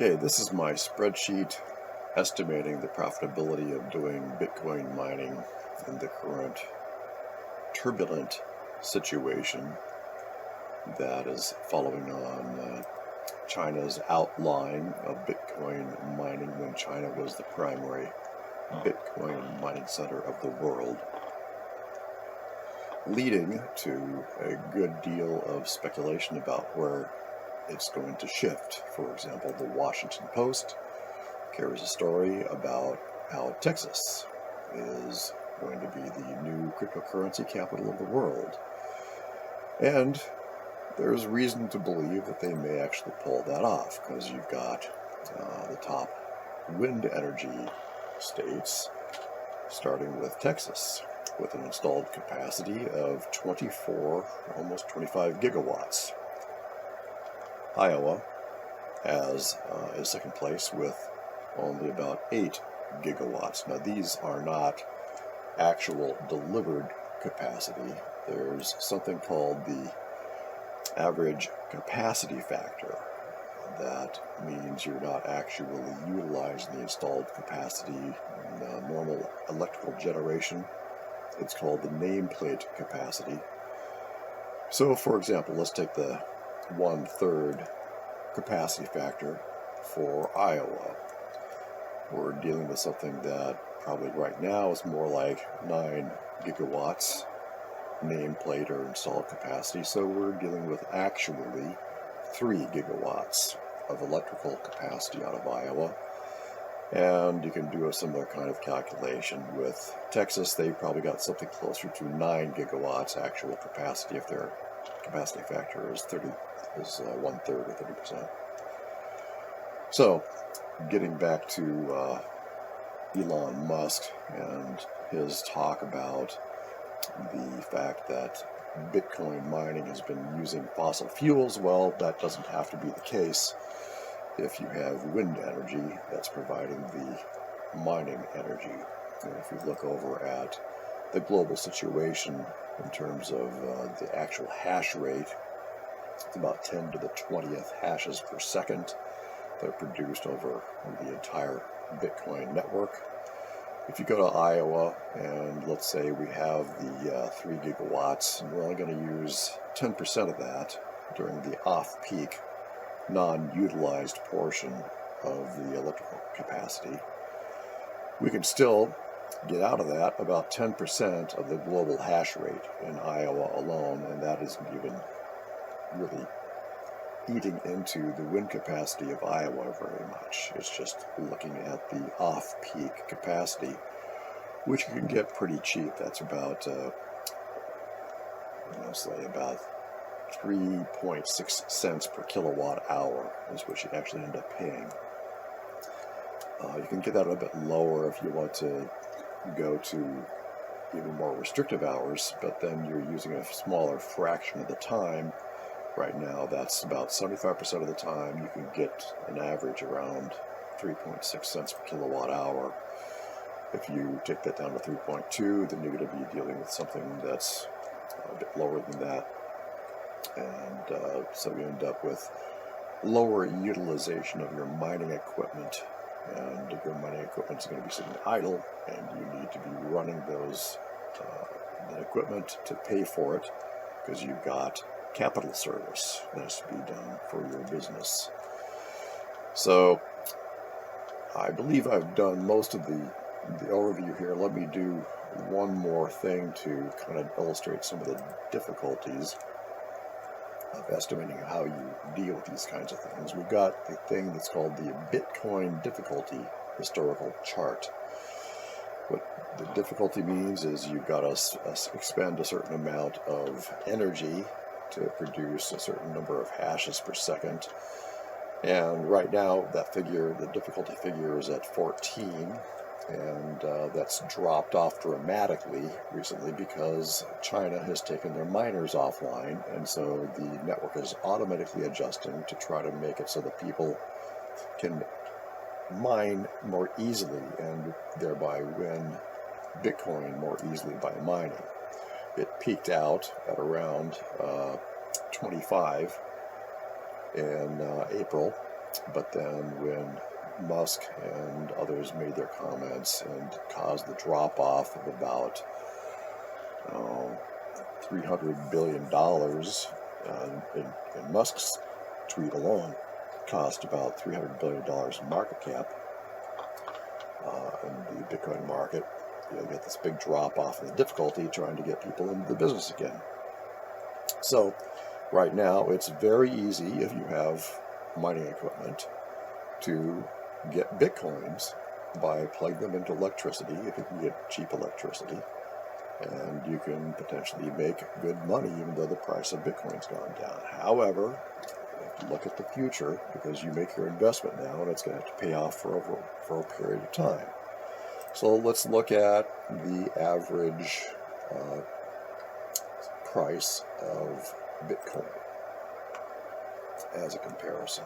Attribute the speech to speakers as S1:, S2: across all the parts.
S1: Okay, this is my spreadsheet estimating the profitability of doing Bitcoin mining in the current turbulent situation that is following on China's outlawing of Bitcoin mining when China was the primary Bitcoin mining center of the world, leading to a good deal of speculation about where it's going to shift. For example, the Washington Post carries a story about how Texas is going to be the new cryptocurrency capital of the world. And there's reason to believe that they may actually pull that off, because you've got the top wind energy states, starting with Texas, with an installed capacity of 24, almost 25 gigawatts. Iowa is second place with only about 8 gigawatts. Now, these are not actual delivered capacity. There's something called the average capacity factor. That means you're not actually utilizing the installed capacity in normal electrical generation. It's called the nameplate capacity. So, for example, let's take the 1/3 capacity factor for Iowa. We're dealing with something that probably right now is more like 9 gigawatts nameplate or installed capacity. So we're dealing with actually 3 gigawatts of electrical capacity out of Iowa. And you can do a similar kind of calculation with Texas. They probably got something closer to 9 gigawatts actual capacity if their capacity factor is 1/3 or 30%. So, getting back to Elon Musk and his talk about the fact that Bitcoin mining has been using fossil fuels, well, that doesn't have to be the case if you have wind energy that's providing the mining energy. And if you look over at the global situation in terms of the actual hash rate, it's about 10 to the 20th hashes per second that are produced over the entire Bitcoin network. If you go to Iowa and let's say we have the 3 gigawatts, and we're only going to use 10% of that during the off-peak, non-utilized portion of the electrical capacity, we can still get out of that about 10% of the global hash rate in Iowa alone, and that isn't even really eating into the wind capacity of Iowa very much. It's just looking at the off-peak capacity, which you can get pretty cheap. That's about, say about 3.6 cents per kilowatt hour is what you actually end up paying. You can get that a bit lower if you want to go to even more restrictive hours, but then you're using a smaller fraction of the time. Right now, that's about 75% of the time. You can get an average around 3.6 cents per kilowatt hour. If you take that down to 3.2, then you're going to be dealing with something that's a bit lower than that. And so you end up with lower utilization of your mining equipment. And if your mining equipment is going to be sitting idle, and you need to be running that equipment to pay for it, because you've got capital service that has to be done for your business. So I believe I've done most of the overview here. Let me do one more thing to kind of illustrate some of the difficulties of estimating how you deal with these kinds of things. We've got the thing that's called the Bitcoin difficulty historical chart. What the difficulty means is you've got to expend a certain amount of energy to produce a certain number of hashes per second. And right now, that figure, the difficulty figure, is at 14, and that's dropped off dramatically recently because China has taken their miners offline, and so the network is automatically adjusting to try to make it so that people can mine more easily and thereby win Bitcoin more easily by mining. It peaked out at around 25 in April, But then when Musk and others made their comments and caused the drop-off of about $300 billion in Musk's tweet alone, cost about $300 billion in market cap in the Bitcoin market. You get this big drop-off in the difficulty trying to get people into the business again. So right now, it's very easy if you have mining equipment to get Bitcoins by plugging them into electricity, if you can get cheap electricity, and you can potentially make good money even though the price of Bitcoin's gone down. However, you have to look at the future because you make your investment now and it's going to have to pay off for a period of time. So let's look at the average price of Bitcoin as a comparison.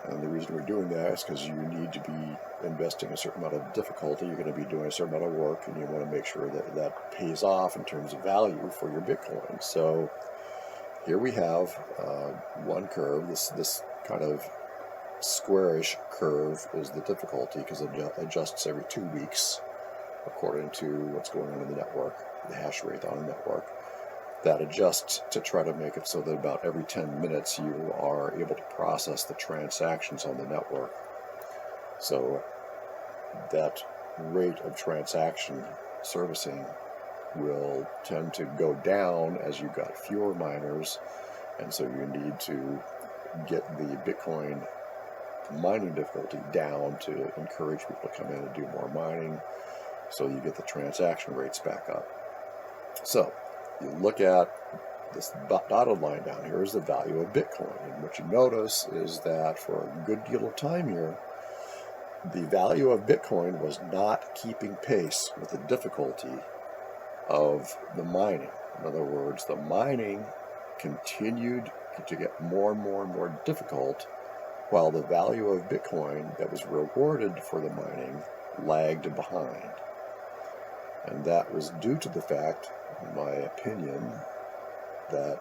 S1: And the reason we're doing that is because you need to be investing a certain amount of difficulty. You're going to be doing a certain amount of work, and you want to make sure that that pays off in terms of value for your Bitcoin. So here we have one curve. This kind of squarish curve is the difficulty because it adjusts every 2 weeks according to what's going on in the network, the hash rate on the network. That adjusts to try to make it so that about every 10 minutes you are able to process the transactions on the network. So that rate of transaction servicing will tend to go down as you've got fewer miners, and so you need to get the Bitcoin mining difficulty down to encourage people to come in and do more mining, so you get the transaction rates back up. So you look at this dotted line down here is the value of Bitcoin, and what you notice is that for a good deal of time here, the value of Bitcoin was not keeping pace with the difficulty of the mining. In other words, the mining continued to get more and more and more difficult, while the value of Bitcoin that was rewarded for the mining lagged behind. And that was due to the fact, in my opinion, that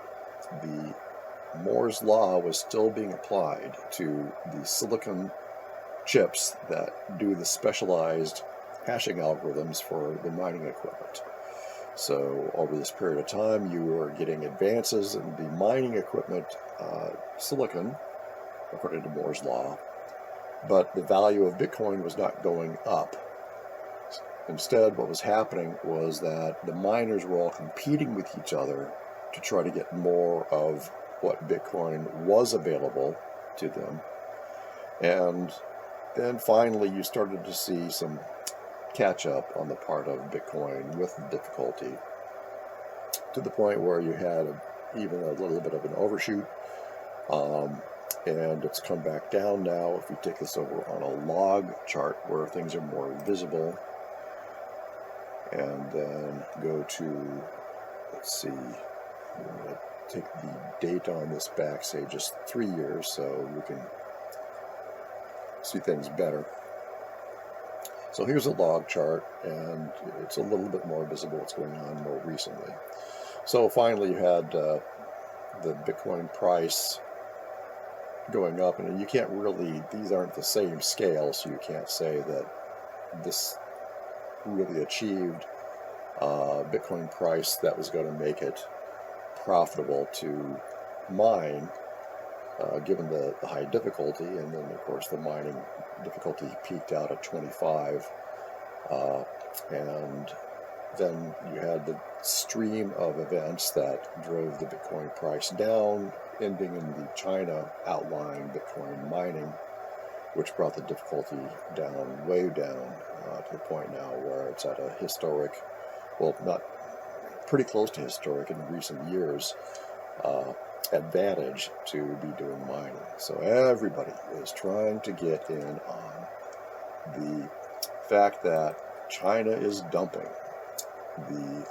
S1: the Moore's Law was still being applied to the silicon chips that do the specialized hashing algorithms for the mining equipment. So over this period of time, you were getting advances in the mining equipment silicon, according to Moore's Law, but the value of Bitcoin was not going up. Instead, what was happening was that the miners were all competing with each other to try to get more of what Bitcoin was available to them. And then finally, you started to see some catch-up on the part of Bitcoin with the difficulty, to the point where you had even a little bit of an overshoot, and it's come back down now. If we take this over on a log chart where things are more visible, and then go to, let's see, I'm going to take the date on this back, say just 3 years, so we can see things better. So here's a log chart, and it's a little bit more visible what's going on more recently. So finally you had the Bitcoin price going up, and you can't really, these aren't the same scale, so you can't say that this really achieved Bitcoin price that was going to make it profitable to mine, given the high difficulty. And then of course the mining difficulty peaked out at 25, and then you had the stream of events that drove the Bitcoin price down, ending in the China outlying Bitcoin mining, which brought the difficulty down, way down, to the point now where it's at a historic, well, not pretty close to historic in recent years, advantage to be doing mining. So everybody is trying to get in on the fact that China is dumping the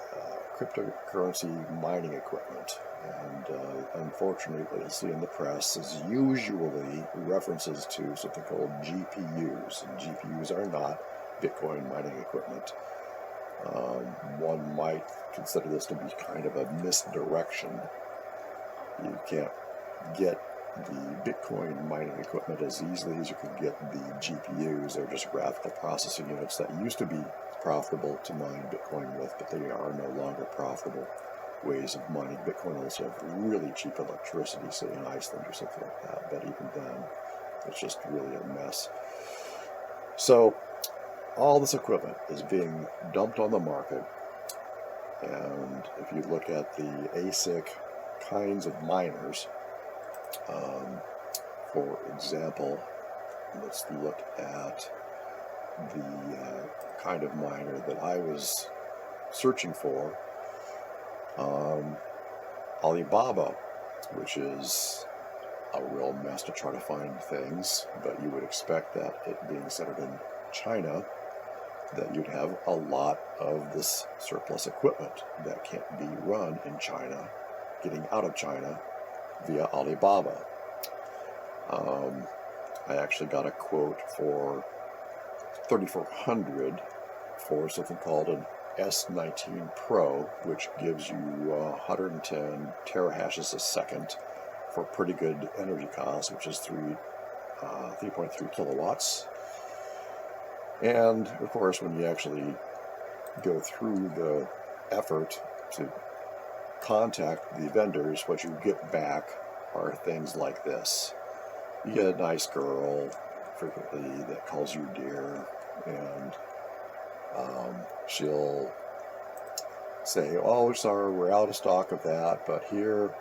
S1: cryptocurrency mining equipment. And unfortunately, what you'll see in the press is usually references to something called GPUs. And GPUs are not Bitcoin mining equipment. One might consider this to be kind of a misdirection You can't get the Bitcoin mining equipment as easily as you can get the GPUs. They're just graphical processing units that used to be profitable to mine Bitcoin with, but they are no longer profitable ways of mining Bitcoin unless you have really cheap electricity, say in Iceland or something like that. But even then, it's just really a mess. So all this equipment is being dumped on the market, and if you look at the ASIC kinds of miners, for example, let's look at the kind of miner that I was searching for. Alibaba, which is a real mess to try to find things, but you would expect that it being centered in China, that you'd have a lot of this surplus equipment that can't be run in China, getting out of China via Alibaba. I actually got a quote for $3,400 for something called an S19 Pro, which gives you 110 terahashes a second for pretty good energy cost, which is 3.3 kilowatts. And of course, when you actually go through the effort to contact the vendors, what you get back are things like this. You get a nice girl frequently that calls you dear, and she'll say, "Oh, sorry, we're out of stock of that, but here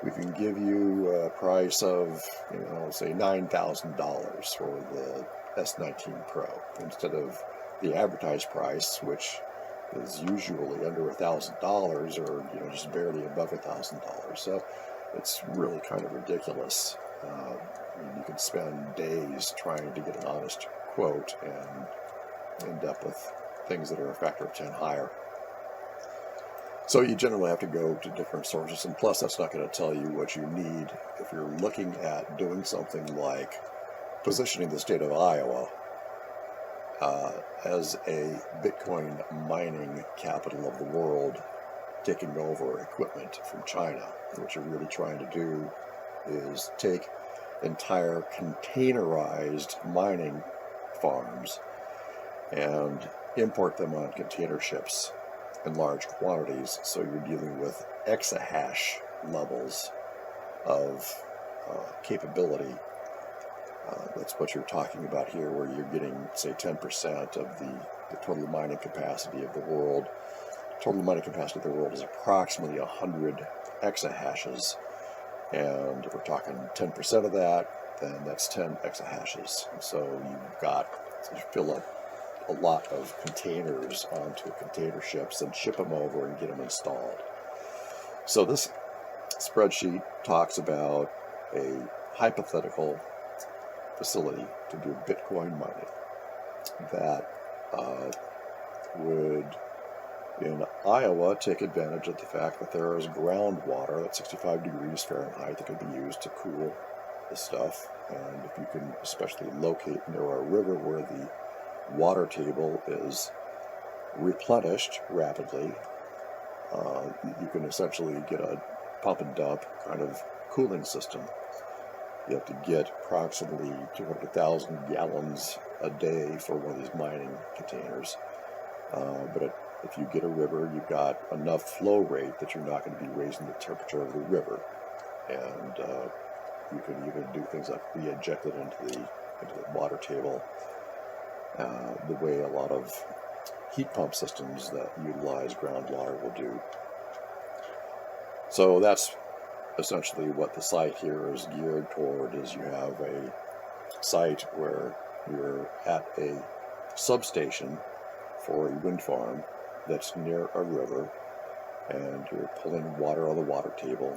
S1: we can give you a price of, say $9,000 for the S19 Pro instead of the advertised price, which is usually under $1,000 or just barely above $1,000. So it's really kind of ridiculous. You can spend days trying to get an honest quote and end up with things that are a factor of 10 higher. So you generally have to go to different sources, and plus that's not going to tell you what you need. If you're looking at doing something like positioning the state of Iowa as a Bitcoin mining capital of the world, taking over equipment from China, what you're really trying to do is take entire containerized mining farms and import them on container ships in large quantities, so you're dealing with exahash levels of capability. That's what you're talking about here, where you're getting, say, 10% of the total mining capacity of the world. Total mining capacity of the world is approximately 100 exahashes, and if we're talking 10% of that, then that's 10 exahashes. So you've got to fill up a lot of containers onto container ships and ship them over and get them installed. So this spreadsheet talks about a hypothetical facility to do Bitcoin mining that would, in Iowa, take advantage of the fact that there is groundwater at 65 degrees Fahrenheit that can be used to cool the stuff. And if you can especially locate near a river where the water table is replenished rapidly, you can essentially get a pump and dump kind of cooling system. You have to get approximately 200,000 gallons a day for one of these mining containers. But if you get a river, you've got enough flow rate that you're not going to be raising the temperature of the river. And you can even do things like re-inject it into the water table, the way a lot of heat pump systems that utilize groundwater will do. So that's essentially what the site here is geared toward. Is you have a site where you're at a substation for a wind farm that's near a river, and you're pulling water on the water table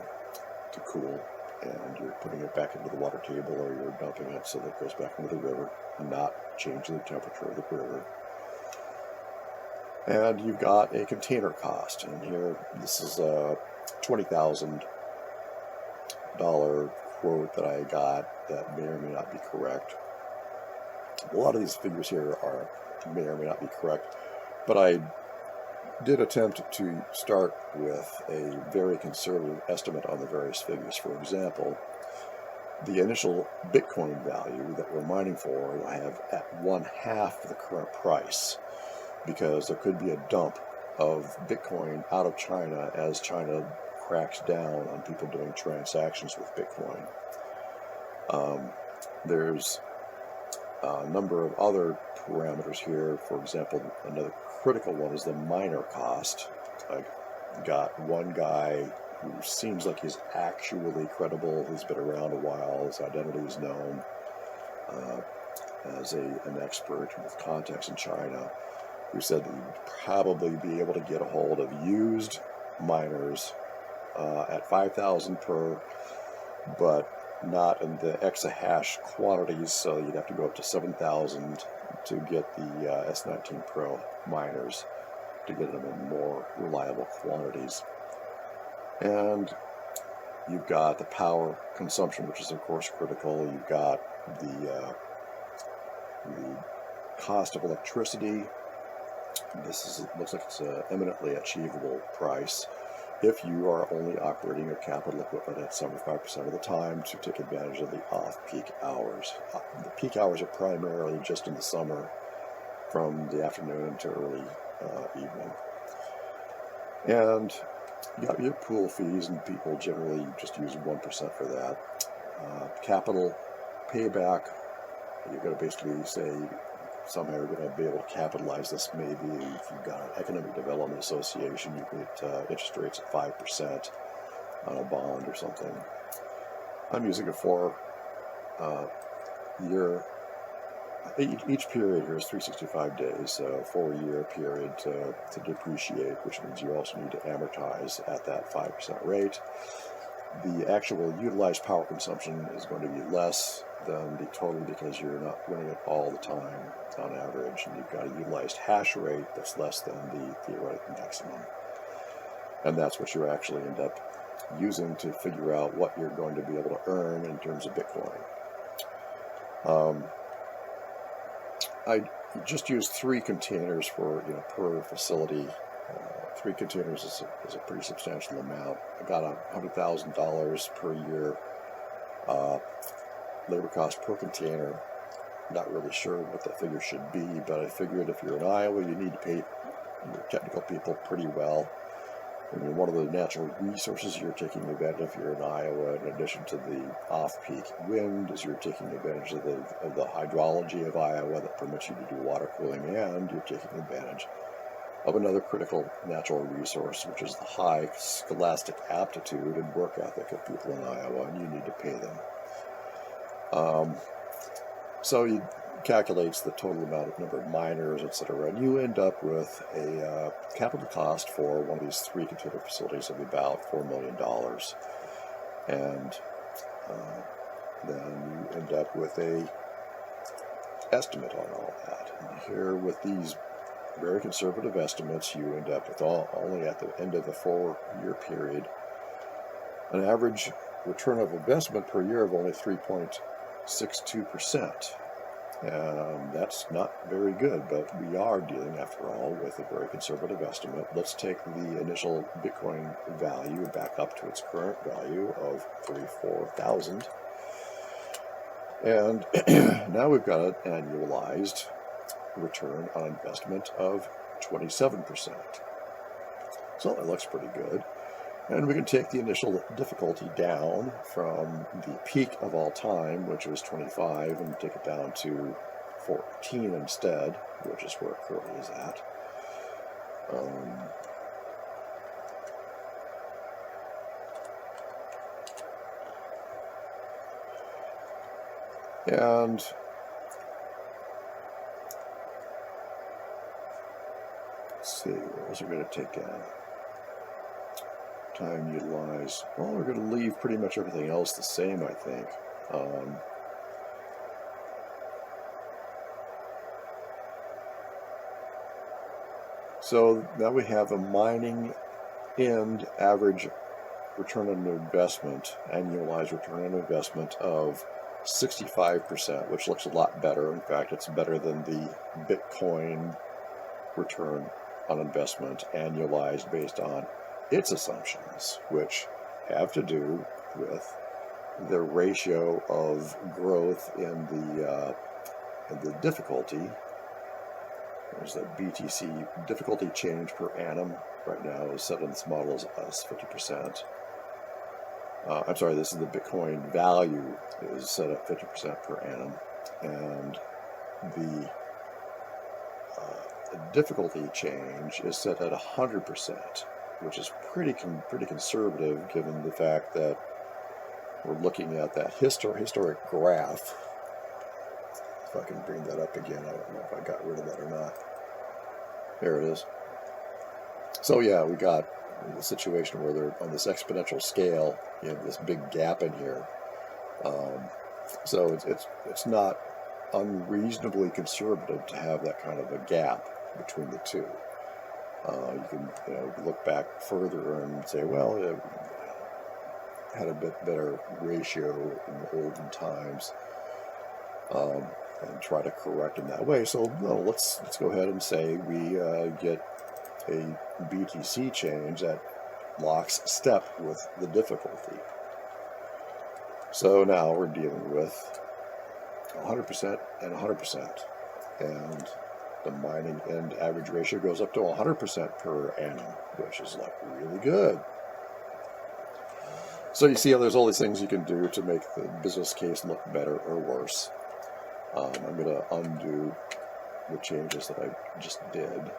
S1: to cool, and you're putting it back into the water table, or you're dumping it so that it goes back into the river, not changing the temperature of the river. And you've got a container cost, and here this is a $20,000 quote that I got that may or may not be correct. A lot of these figures here may or may not be correct, but I did attempt to start with a very conservative estimate on the various figures. For example, the initial Bitcoin value that we're mining for, I have at 1/2 the current price, because there could be a dump of Bitcoin out of China as China cracks down on people doing transactions with Bitcoin. There's a number of other parameters here. For example, another critical one is the miner cost. I got one guy who seems like he's actually credible. He's been around a while. His identity is known as an expert with contacts in China, who said that you'd probably be able to get a hold of used miners at 5,000 per, but not in the exahash quantities, so you'd have to go up to 7,000 to get the S19 Pro miners to get them in more reliable quantities. And you've got the power consumption, which is of course critical. You've got the cost of electricity. Looks like it's an eminently achievable price if you are only operating your capital equipment at 75% of the time to take advantage of the off-peak hours. The peak hours are primarily just in the summer from the afternoon to early evening. And you got your pool fees, and people generally just use 1% for that. Capital payback, you're going to basically say somehow you're going to be able to capitalize this. Maybe if you've got an economic development association, you get interest rates at 5% on a bond or something. I'm using a 4-year. Each period here is 365 days, so 4-year period to depreciate, which means you also need to amortize at that 5% rate. The actual utilized power consumption is going to be less than the total because you're not running it all the time on average, and you've got a utilized hash rate that's less than the theoretical maximum. And that's what you actually end up using to figure out what you're going to be able to earn in terms of Bitcoin. I just used 3 containers for per facility. 3 containers is a pretty substantial amount. I got $100,000 per year labor cost per container. Not really sure what the figure should be, but I figured if you're in Iowa, you need to pay your technical people pretty well. I mean, one of the natural resources you're taking advantage of if you're in Iowa, in addition to the off-peak wind, is you're taking advantage of the hydrology of Iowa that permits you to do water cooling, and you're taking advantage of another critical natural resource, which is the high scholastic aptitude and work ethic of people in Iowa, and you need to pay them. So he calculates the total amount of number of miners, etc., and you end up with a capital cost for one of these 3 container facilities of about $4 million. And then you end up with a estimate on all that. And here, with these very conservative estimates, you end up with only at the end of the 4-year period an average return of investment per year of only 3.62%. That's not very good, but we are dealing, after all, with a very conservative estimate. Let's take the initial Bitcoin value back up to its current value of 34,000. And now we've got an annualized return on investment of 27%. So that looks pretty good. And we can take the initial difficulty down from the peak of all time, which was 25, and take it down to 14 instead, which is where it currently is at. And let's see, what was it going to take down? Time utilized. Well, we're going to leave pretty much everything else the same, I think. So now we have a mining end average return on investment, annualized return on investment of 65%, which looks a lot better. In fact, it's better than the Bitcoin return on investment annualized based on its assumptions, which have to do with the ratio of growth in the difficulty. There's the BTC difficulty change per annum. Right now is set in this model as 50%. I'm sorry, this is the Bitcoin value is set at 50% per annum, and the difficulty change is set at 100%, which is pretty conservative given the fact that we're looking at that historic graph. If I can bring that up again, I don't know if I got rid of that or not. There it is. So yeah, we got the situation where they're on this exponential scale. You have this big gap in here. So it's not unreasonably conservative to have that kind of a gap between the two. You can look back further and say, well, it had a bit better ratio in the olden times, and try to correct in that way. So let's go ahead and say we get a BTC change that locks step with the difficulty. So now we're dealing with 100% and 100%, and the mining end average ratio goes up to 100% per annum, which is like really good. So you see how there's all these things you can do to make the business case look better or worse. I'm going to undo the changes that I just did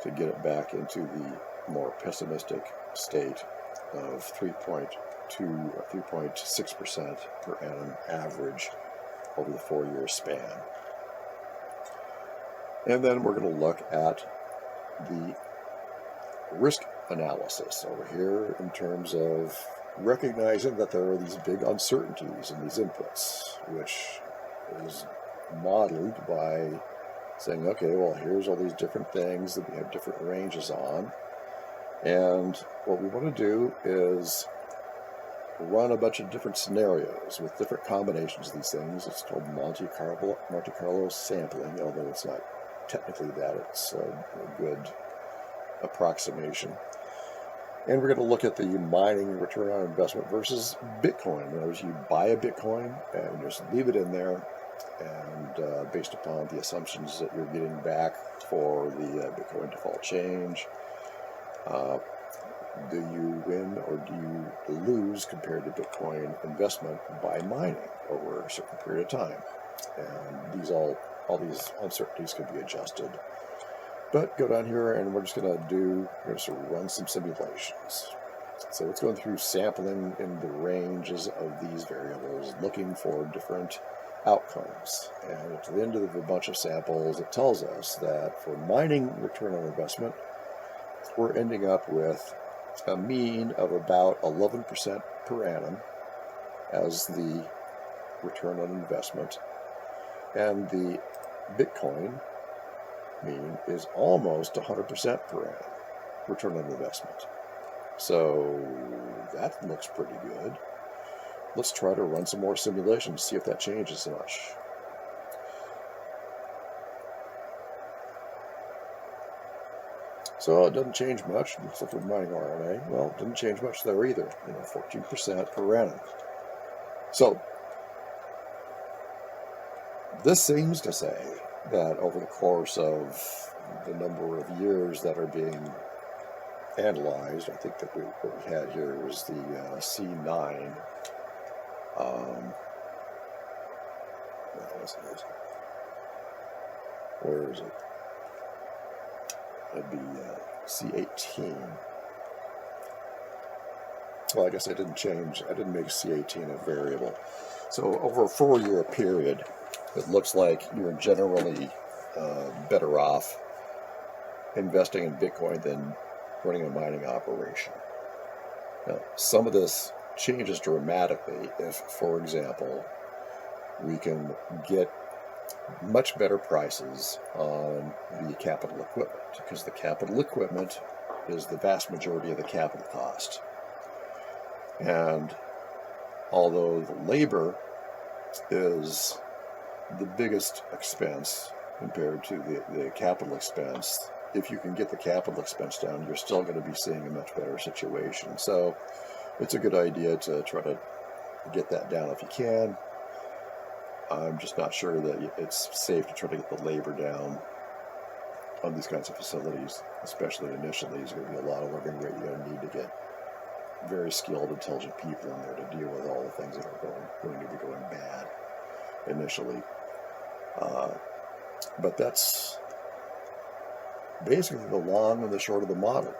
S1: to get it back into the more pessimistic state of 3.2 or 3.6% per annum average over the 4-year span. And then we're going to look at the risk analysis over here in terms of recognizing that there are these big uncertainties in these inputs, which is modeled by saying, okay, well, here's all these different things that we have different ranges on. And what we want to do is run a bunch of different scenarios with different combinations of these things. It's called Monte Carlo sampling, although it's not technically that. It's a good approximation. And we're going to look at the mining return on investment versus Bitcoin. In other words, you buy a Bitcoin and just leave it in there, and based upon the assumptions that you're getting back for the Bitcoin default change, do you win or do you lose compared to Bitcoin investment by mining over a certain period of time? And all these uncertainties can be adjusted. But go down here and we're just going to run some simulations. So it's going through sampling in the ranges of these variables, looking for different outcomes. And at the end of a bunch of samples, it tells us that for mining return on investment, we're ending up with a mean of about 11% per annum as the return on investment. And the Bitcoin mean is almost 100% per annum return on investment. So that looks pretty good. Let's try to run some more simulations, see if that changes much. So it doesn't change much. Looks like we're mining RNA. Well, it didn't change much there either. 14% per annum. So this seems to say that over the course of the number of years that are being analyzed, I think that what we had here was the C9. Where is it? That'd be C18. Well, I guess I didn't make C18 a variable. So over a 4-year period, it looks like you're generally better off investing in Bitcoin than running a mining operation. Now, some of this changes dramatically if, for example, we can get much better prices on the capital equipment, because the capital equipment is the vast majority of the capital cost. And although the labor is the biggest expense compared to the capital expense, if you can get the capital expense down, you're still going to be seeing a much better situation. So it's a good idea to try to get that down if you can. I'm just not sure that it's safe to try to get the labor down on these kinds of facilities, especially initially. There's going to be a lot of living rate. You're going to need to get very skilled, intelligent people in there to deal with all the things that are going to be going bad initially. But that's basically the long and the short of the model.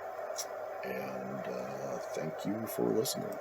S1: And thank you for listening.